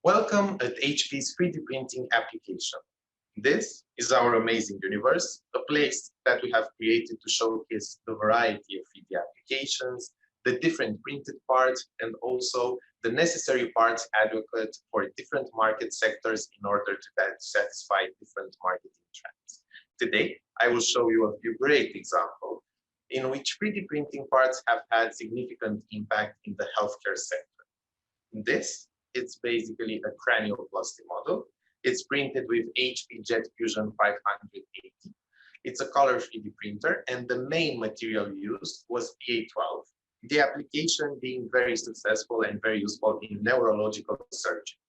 Welcome at HP's 3D printing application. This is our amazing universe, a place that we have created to showcase the variety of 3D applications, the different printed parts, and also the necessary parts adequate for different market sectors in order to satisfy different marketing trends. Today, I will show you a few great examples in which 3D printing parts have had significant impact in the healthcare sector. It's basically a cranioplastie model. It's printed with HP Jet Fusion 580. It's a color 3D printer, and the main material used was PA12, the application being very successful and very useful in neurological surgery.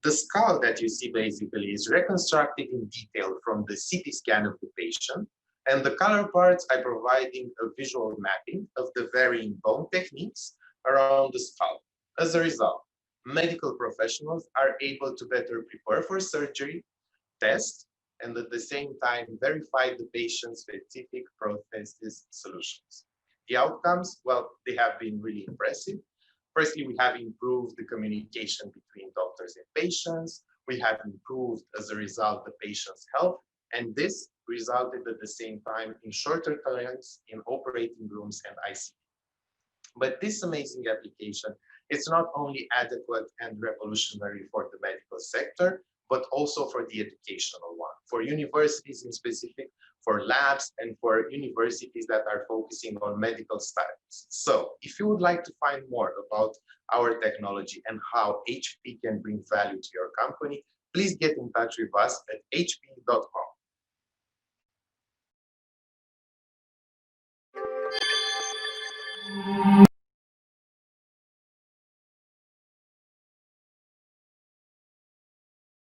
The skull that you see basically is reconstructed in detail from the CT scan of the patient, and the color parts are providing a visual mapping of the varying bone techniques around the skull. As a result, medical professionals are able to better prepare for surgery, test, and at the same time verify the patient's specific prosthesis solutions. The outcomes, well, they have been really impressive. Firstly, we have improved the communication between doctors and patients. We have improved, as a result, the patient's health, and this resulted at the same time in shorter times in operating rooms and ICU. But this amazing application, it's not only adequate and revolutionary for the medical sector, but also for the educational one, for universities in specific, for labs, and for universities that are focusing on medical studies. So if you would like to find more about our technology and how HP can bring value to your company, please get in touch with us at hp.com.